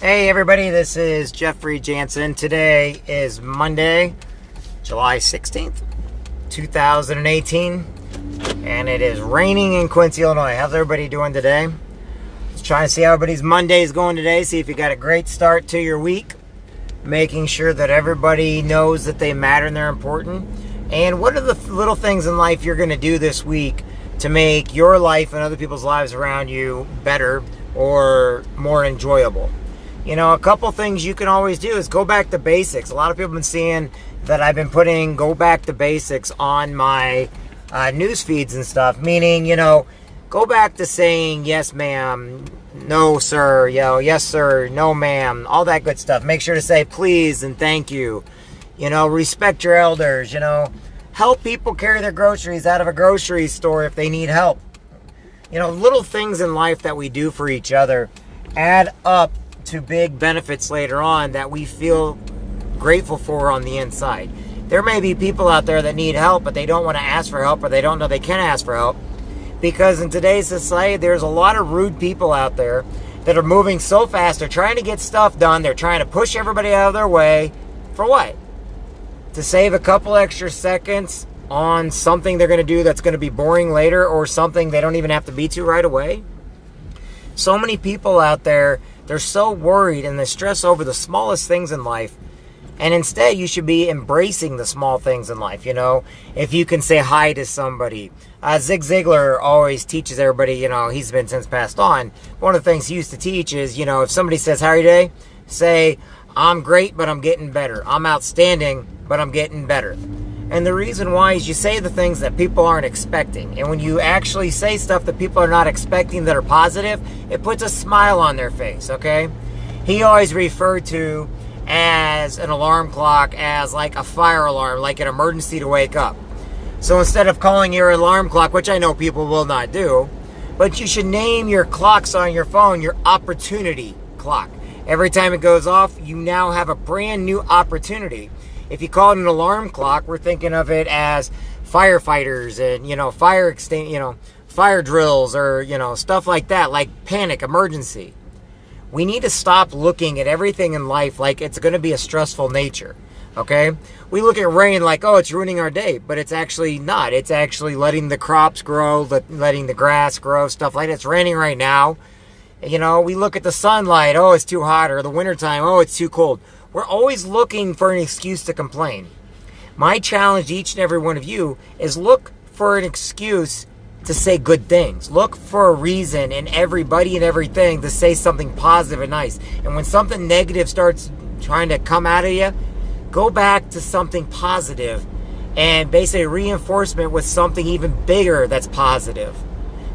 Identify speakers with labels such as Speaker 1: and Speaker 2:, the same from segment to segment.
Speaker 1: Hey everybody, this is Jeffrey Jansen. Today is Monday, July 16th, 2018, and it is raining in Quincy, Illinois. How's everybody doing today? Just trying to see how everybody's Monday is going today, see if you got a great start to your week, making sure that everybody knows that they matter and they're important. And what are the little things in life you're going to do this week to make your life and other people's lives around you better or more enjoyable? You know, a couple things you can always do is go back to basics. A lot of people have been seeing that I've been putting go back to basics on my news feeds and stuff. Meaning, you know, go back to saying yes, ma'am, no, sir, yes, sir, no, ma'am, all that good stuff. Make sure to say please and thank you. You know, respect your elders. You know, help people carry their groceries out of a grocery store if they need help. You know, little things in life that we do for each other add up to big benefits later on that we feel grateful for on the inside. There may be people out there that need help, but they don't want to ask for help, or they don't know they can ask for help, because in today's society there's a lot of rude people out there that are moving so fast. They're trying to get stuff done. They're trying to push everybody out of their way. For what? To save a couple extra seconds on something they're going to do that's going to be boring later, or something they don't even have to be to right away. So many people out there, they're so worried and they stress over the smallest things in life. And instead, you should be embracing the small things in life. You know, if you can say hi to somebody. Zig Ziglar always teaches everybody, you know, he's been since passed on. One of the things he used to teach is, you know, if somebody says, how are you today? Say, I'm great, but I'm getting better. I'm outstanding, but I'm getting better. And the reason why is you say the things that people aren't expecting. And when you actually say stuff that people are not expecting that are positive, it puts a smile on their face, okay? He always referred to as an alarm clock as like a fire alarm, like an emergency to wake up. So instead of calling your alarm clock, which I know people will not do, but you should name your clocks on your phone your opportunity clock. Every time it goes off, you now have a brand new opportunity. If you call it an alarm clock, we're thinking of it as firefighters and, you know, fire drills, or, you know, stuff like that, like panic, emergency. We need to stop looking at everything in life like it's going to be a stressful nature, okay? We look at rain like, oh, it's ruining our day, but it's actually not. It's actually letting the crops grow, letting the grass grow, stuff like that. It's raining right now. You know, we look at the sunlight, oh, it's too hot, or the wintertime, oh, it's too cold. We're always looking for an excuse to complain. My challenge to each and every one of you is look for an excuse to say good things. Look for a reason in everybody and everything to say something positive and nice. And when something negative starts trying to come out of you, go back to something positive and basically reinforcement with something even bigger that's positive.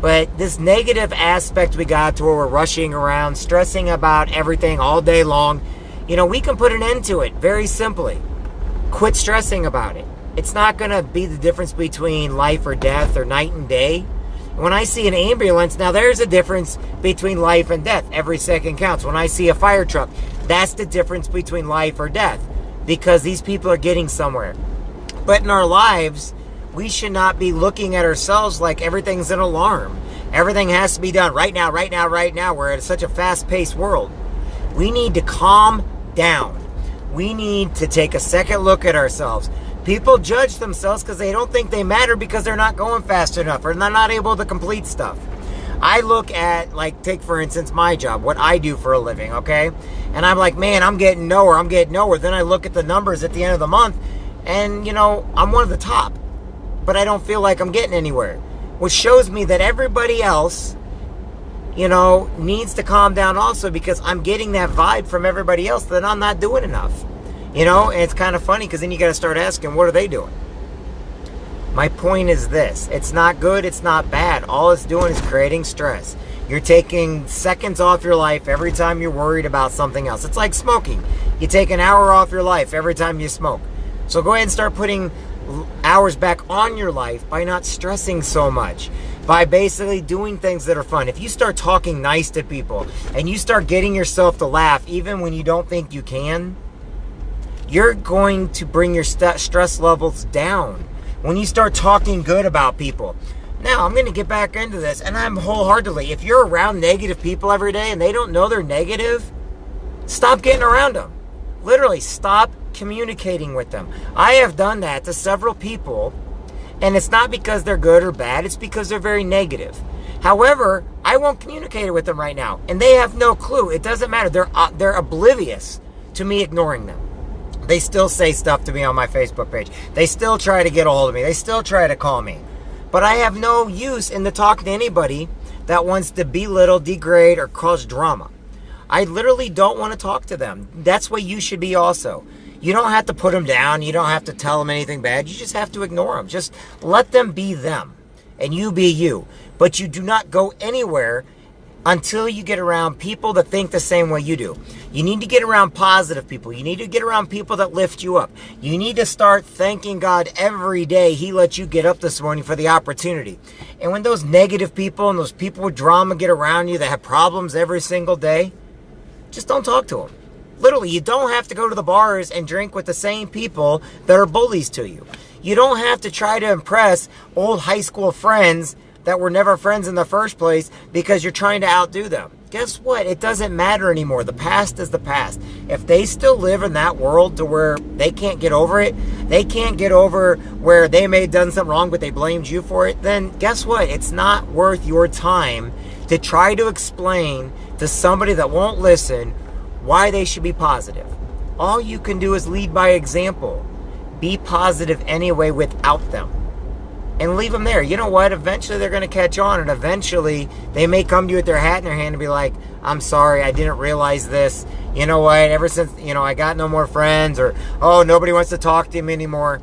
Speaker 1: But this negative aspect we got to where we're rushing around, stressing about everything all day long, you know, we can put an end to it very simply. Quit stressing about it. It's not going to be the difference between life or death or night and day. When I see an ambulance, now there's a difference between life and death. Every second counts. When I see a fire truck, that's the difference between life or death, because these people are getting somewhere. But in our lives, we should not be looking at ourselves like everything's an alarm. Everything has to be done right now, right now, right now. We're at such a fast-paced world. We need to calm down. We need to take a second look at ourselves. People judge themselves because they don't think they matter because they're not going fast enough or they're not able to complete stuff. I look at, like, take for instance my job, what I do for a living, okay? And I'm like, man, I'm getting nowhere. Then I look at the numbers at the end of the month and, you know, I'm one of the top, but I don't feel like I'm getting anywhere, which shows me that everybody else, you know, needs to calm down also, because I'm getting that vibe from everybody else that I'm not doing enough. You know, and it's kind of funny because then you got to start asking, what are they doing? My point is this. It's not good. It's not bad. All it's doing is creating stress. You're taking seconds off your life every time you're worried about something else. It's like smoking. You take an hour off your life every time you smoke. So go ahead and start putting hours back on your life by not stressing so much, by basically doing things that are fun. If you start talking nice to people and you start getting yourself to laugh even when you don't think you can, you're going to bring your stress levels down. When you start talking good about people. Now, I'm going to get back into this, and I'm wholeheartedly, if you're around negative people every day and they don't know they're negative, Stop getting around them. Literally, stop communicating with them. I have done that to several people, and it's not because they're good or bad. It's because they're very negative. However, I won't communicate with them right now, and they have no clue. It doesn't matter. They're oblivious to me ignoring them. They still say stuff to me on my Facebook page. They still try to get a hold of me. They still try to call me. But I have no use in talking to anybody that wants to belittle, degrade, or cause drama. I literally don't want to talk to them. That's what you should be also. You don't have to put them down. You don't have to tell them anything bad. You just have to ignore them. Just let them be them, and you be you. But you do not go anywhere until you get around people that think the same way you do. You need to get around positive people. You need to get around people that lift you up. You need to start thanking God every day He let you get up this morning for the opportunity. And when those negative people and those people with drama get around you that have problems every single day, just don't talk to them. Literally, you don't have to go to the bars and drink with the same people that are bullies to you. You don't have to try to impress old high school friends that were never friends in the first place because you're trying to outdo them. Guess what? It doesn't matter anymore. The past is the past. If they still live in that world to where they can't get over it, they can't get over where they may have done something wrong but they blamed you for it, then guess what? It's not worth your time to try to explain to somebody that won't listen why they should be positive. All you can do is lead by example. Be positive anyway without them. And leave them there. You know what? Eventually they're going to catch on, and eventually they may come to you with their hat in their hand and be like, I'm sorry, I didn't realize this. You know what? Ever since, I got no more friends, or, oh, nobody wants to talk to me anymore.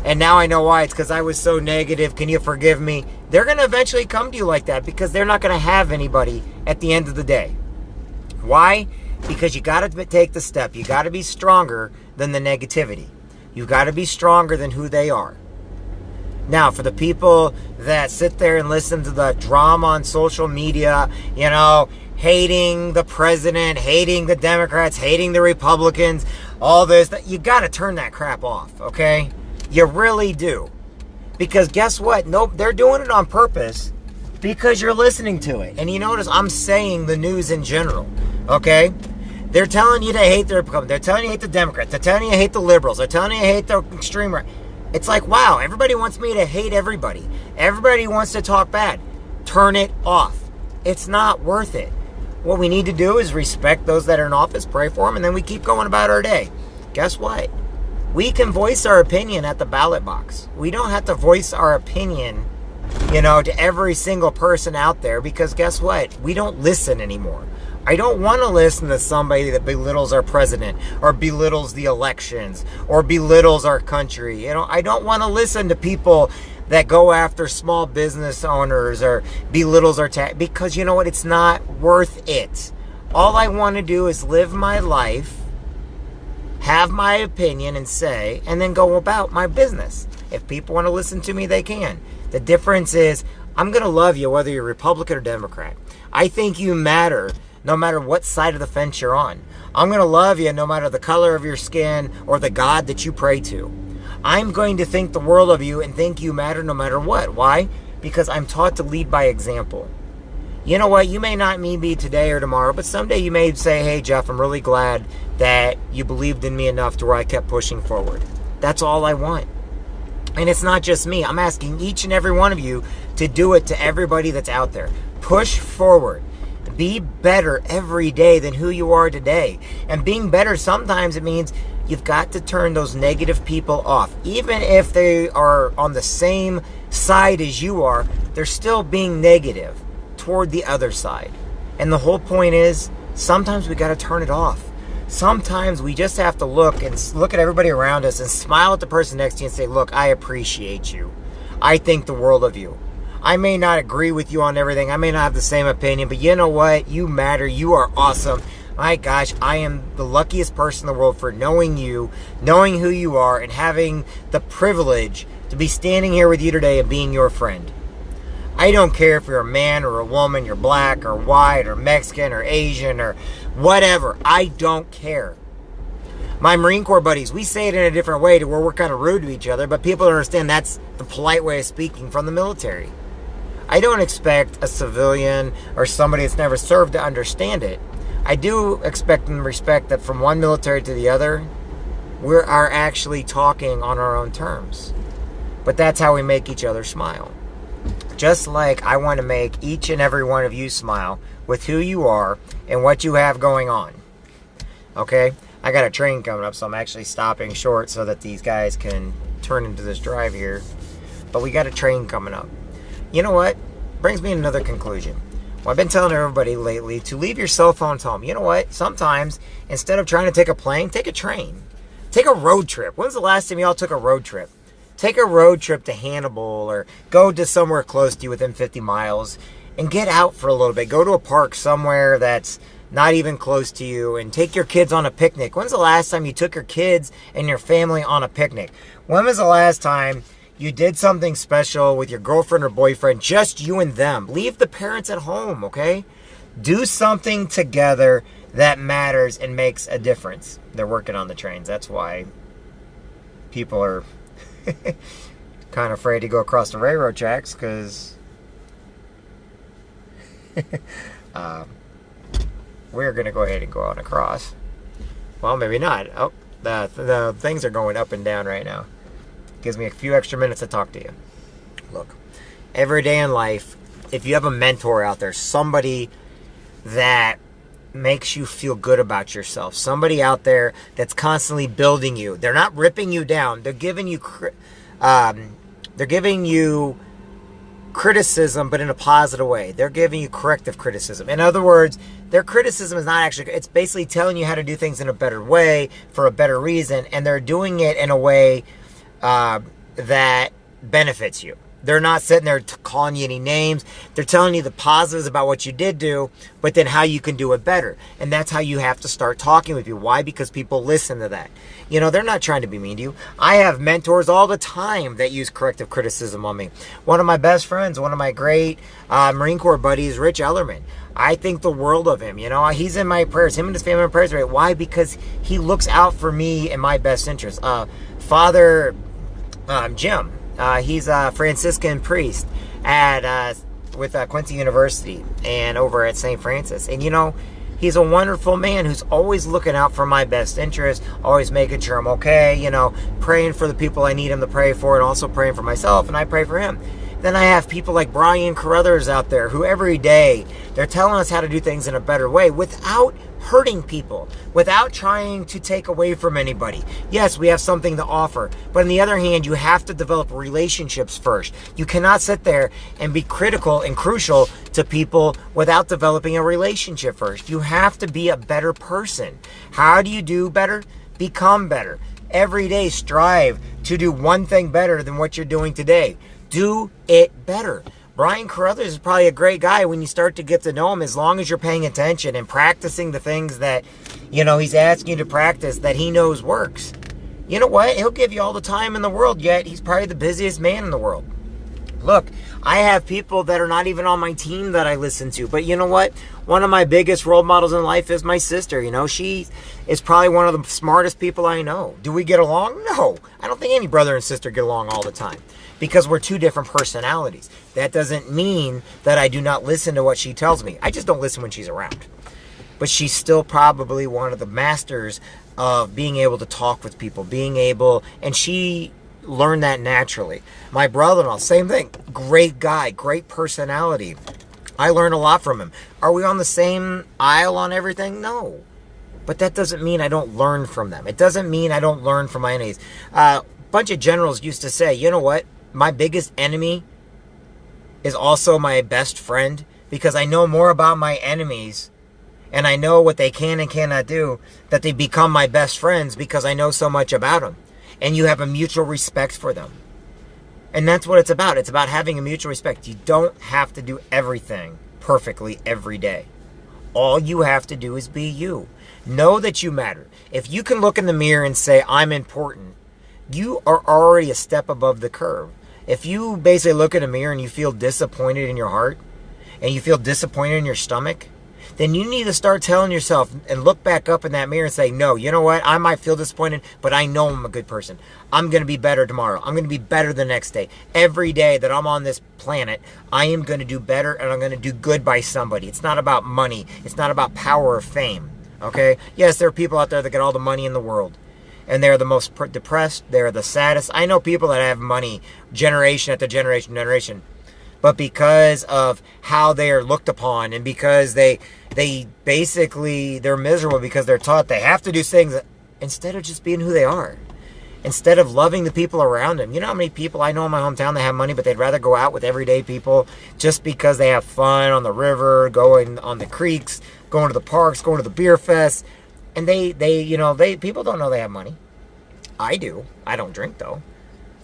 Speaker 1: And now I know why. It's because I was so negative. Can you forgive me? They're going to eventually come to you like that because they're not going to have anybody at the end of the day. Why? Because you got to take the step. You got to be stronger than the negativity. You got to be stronger than who they are. Now, for the people that sit there and listen to the drama on social media, hating the president, hating the Democrats, hating the Republicans, all this, you got to turn that crap off, okay? You really do. Because guess what? Nope, they're doing it on purpose because you're listening to it. And you notice I'm saying the news in general, okay? They're telling you to hate the Republicans. They're telling you to hate the Democrats. They're telling you to hate the liberals. They're telling you to hate the extreme right. It's like, wow, everybody wants me to hate everybody. Everybody wants to talk bad. Turn it off. It's not worth it. What we need to do is respect those that are in office, pray for them, and then we keep going about our day. Guess what? We can voice our opinion at the ballot box. We don't have to voice our opinion, to every single person out there because guess what? We don't listen anymore. I don't want to listen to somebody that belittles our president or belittles the elections or belittles our country. I don't want to listen to people that go after small business owners or belittles our tax because you know what? It's not worth it. All I want to do is live my life, have my opinion and say, and then go about my business. If people want to listen to me, they can. The difference is I'm going to love you whether you're Republican or Democrat. I think you matter no matter what side of the fence you're on. I'm going to love you no matter the color of your skin or the God that you pray to. I'm going to think the world of you and think you matter no matter what. Why? Because I'm taught to lead by example. You know what? You may not meet me today or tomorrow, but someday you may say, hey, Jeff, I'm really glad that you believed in me enough to where I kept pushing forward. That's all I want. And it's not just me. I'm asking each and every one of you to do it to everybody that's out there. Push forward. Be better every day than who you are today. And being better, sometimes it means you've got to turn those negative people off. Even if they are on the same side as you are, they're still being negative toward the other side. And the whole point is, sometimes we got to turn it off. Sometimes we just have to look at everybody around us and smile at the person next to you and say, look, I appreciate you. I think the world of you. I may not agree with you on everything. I may not have the same opinion, but you know what? You matter. You are awesome. My gosh, I am the luckiest person in the world for knowing you, knowing who you are, and having the privilege to be standing here with you today and being your friend. I don't care if you're a man or a woman, you're black or white or Mexican or Asian or whatever. I don't care. My Marine Corps buddies, we say it in a different way to where we're kind of rude to each other, but people don't understand that's the polite way of speaking from the military. I don't expect a civilian or somebody that's never served to understand it. I do expect and respect that from one military to the other, we are actually talking on our own terms. But that's how we make each other smile. Just like I want to make each and every one of you smile with who you are and what you have going on. Okay? I got a train coming up, so I'm actually stopping short so that these guys can turn into this drive here. But we got a train coming up. You know what? Brings me to another conclusion. Well, I've been telling everybody lately to leave your cell phones home. You know what? Sometimes, instead of trying to take a plane, take a train. Take a road trip. When's the last time y'all took a road trip? Take a road trip to Hannibal or go to somewhere close to you within 50 miles and get out for a little bit. Go to a park somewhere that's not even close to you and take your kids on a picnic. When's the last time you took your kids and your family on a picnic? When was the last time you did something special with your girlfriend or boyfriend, just you and them? Leave the parents at home, okay? Do something together that matters and makes a difference. They're working on the trains. That's why people are kind of afraid to go across the railroad tracks, because we're going to go ahead and go out and across. Well, maybe not. Oh, the things are going up and down right now. Gives me a few extra minutes to talk to you. Look, every day in life, if you have a mentor out there, somebody that makes you feel good about yourself, somebody out there that's constantly building you, they're not ripping you down, they're giving you criticism, but in a positive way. They're giving you corrective criticism. In other words, their criticism is not actually, it's basically telling you how to do things in a better way for a better reason, and they're doing it in a way that benefits you. They're not sitting there calling you any names. They're telling you the positives about what you did do, but then how you can do it better. And that's how you have to start talking with you. Why? Because people listen to that. You know, they're not trying to be mean to you. I have mentors all the time that use corrective criticism on me. One of my best friends, one of my great Marine Corps buddies, Rich Ellerman. I think the world of him. You know, he's in my prayers. Him and his family in prayers. Right? Why? Because he looks out for me and my best interest. Father Jim. He's a Franciscan priest with Quincy University and over at St. Francis. And, you know, he's a wonderful man who's always looking out for my best interest, always making sure I'm okay, you know, praying for the people I need him to pray for, and also praying for myself, and I pray for him. Then I have people like Brian Carruthers out there who every day they're telling us how to do things in a better way without hurting people, without trying to take away from anybody. Yes, we have something to offer, but on the other hand, you have to develop relationships first. You cannot sit there and be critical and crucial to people without developing a relationship first. You have to be a better person. How do you do better? Become better. Every day, strive to do one thing better than what you're doing today. Do it better. Brian Carruthers is probably a great guy when you start to get to know him, as long as you're paying attention and practicing the things that, you know, he's asking you to practice that he knows works. You know what? He'll give you all the time in the world, yet he's probably the busiest man in the world. Look, I have people that are not even on my team that I listen to. But you know what? One of my biggest role models in life is my sister. You know, she is probably one of the smartest people I know. Do we get along? No. I don't think any brother and sister get along all the time, because we're two different personalities. That doesn't mean that I do not listen to what she tells me. I just don't listen when she's around. But she's still probably one of the masters of being able to talk with people, and she learned that naturally. My brother-in-law, same thing. Great guy, great personality. I learned a lot from him. Are we on the same aisle on everything? No. But that doesn't mean I don't learn from them. It doesn't mean I don't learn from my enemies. A bunch of generals used to say, you know what? My biggest enemy is also my best friend, because I know more about my enemies and I know what they can and cannot do, that they become my best friends because I know so much about them. And you have a mutual respect for them. And that's what it's about. It's about having a mutual respect. You don't have to do everything perfectly every day. All you have to do is be you. Know that you matter. If you can look in the mirror and say, I'm important, you are already a step above the curve. If you basically look in a mirror and you feel disappointed in your heart, and you feel disappointed in your stomach, then you need to start telling yourself and look back up in that mirror and say, no, you know what? I might feel disappointed, but I know I'm a good person. I'm going to be better tomorrow. I'm going to be better the next day. Every day that I'm on this planet, I am going to do better, and I'm going to do good by somebody. It's not about money. It's not about power or fame. Okay? Yes, there are people out there that get all the money in the world, and they're the most depressed. They're the saddest. I know people that have money generation after generation. But because of how they are looked upon, and because they basically, they're miserable because they're taught they have to do things instead of just being who they are. Instead of loving the people around them. You know how many people I know in my hometown that have money, but they'd rather go out with everyday people just because they have fun on the river, going on the creeks, going to the parks, going to the beer fest. And people don't know they have money. I do. I don't drink though.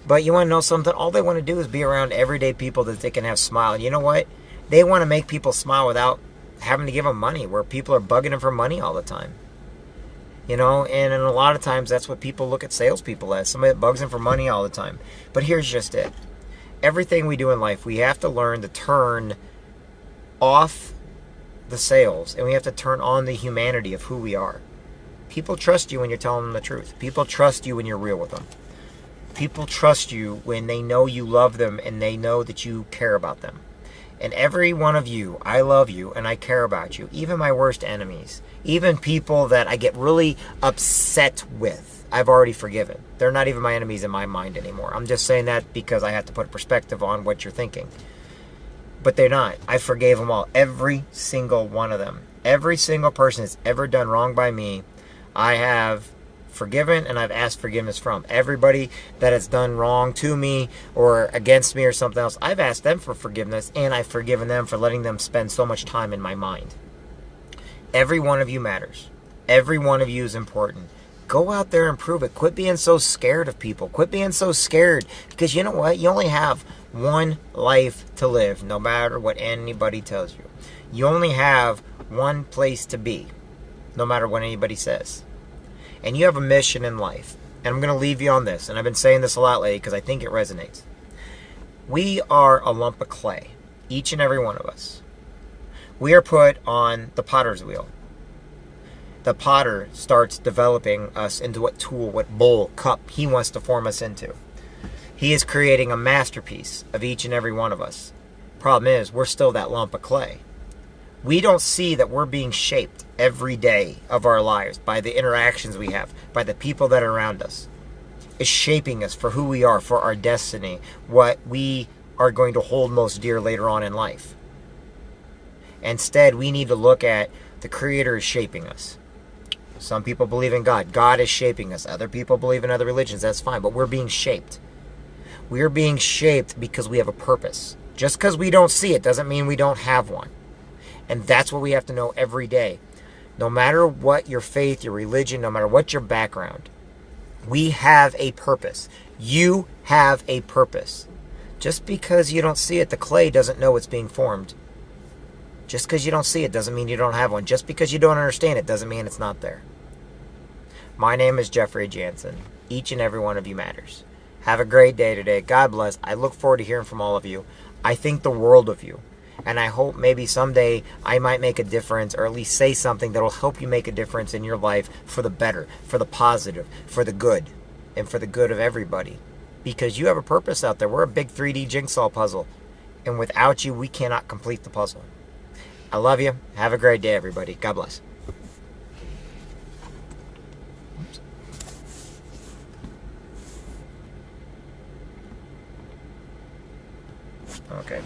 Speaker 1: But you want to know something? All they want to do is be around everyday people that they can have smile. And you know what? They want to make people smile without having to give them money, where people are bugging them for money all the time. And a lot of times that's what people look at salespeople as. Somebody that bugs them for money all the time. But here's just it. Everything we do in life, we have to learn to turn off the sales. And we have to turn on the humanity of who we are. People trust you when you're telling them the truth. People trust you when you're real with them. People trust you when they know you love them and they know that you care about them. And every one of you, I love you and I care about you. Even my worst enemies. Even people that I get really upset with, I've already forgiven. They're not even my enemies in my mind anymore. I'm just saying that because I have to put perspective on what you're thinking. But they're not. I forgave them all. Every single one of them. Every single person that's ever done wrong by me, I have forgiven and I've asked forgiveness from. Everybody that has done wrong to me or against me or something else, I've asked them for forgiveness, and I've forgiven them for letting them spend so much time in my mind. Every one of you matters. Every one of you is important. Go out there and prove it. Quit being so scared of people. Quit being so scared, because you know what? You only have one life to live, no matter what anybody tells you. You only have one place to be, no matter what anybody says. And you have a mission in life. And I'm going to leave you on this. And I've been saying this a lot lately because I think it resonates. We are a lump of clay. Each and every one of us. We are put on the potter's wheel. The potter starts developing us into what tool, what bowl, cup he wants to form us into. He is creating a masterpiece of each and every one of us. Problem is, we're still that lump of clay. We don't see that we're being shaped every day of our lives by the interactions we have, by the people that are around us. It's shaping us for who we are, for our destiny, what we are going to hold most dear later on in life. Instead, we need to look at the Creator is shaping us. Some people believe in God. God is shaping us. Other people believe in other religions. That's fine, but we're being shaped. We're being shaped because we have a purpose. Just because we don't see it doesn't mean we don't have one. And that's what we have to know every day. No matter what your faith, your religion, no matter what your background, we have a purpose. You have a purpose. Just because you don't see it, the clay doesn't know it's being formed. Just because you don't see it doesn't mean you don't have one. Just because you don't understand it doesn't mean it's not there. My name is Jeffrey Jansen. Each and every one of you matters. Have a great day today. God bless. I look forward to hearing from all of you. I think the world of you. And I hope maybe someday I might make a difference, or at least say something that will help you make a difference in your life for the better, for the positive, for the good, and for the good of everybody. Because you have a purpose out there. We're a big 3D jigsaw puzzle. And without you, we cannot complete the puzzle. I love you. Have a great day, everybody. God bless. Oops. Okay.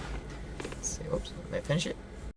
Speaker 1: Let's see. Oops. Did I finish it?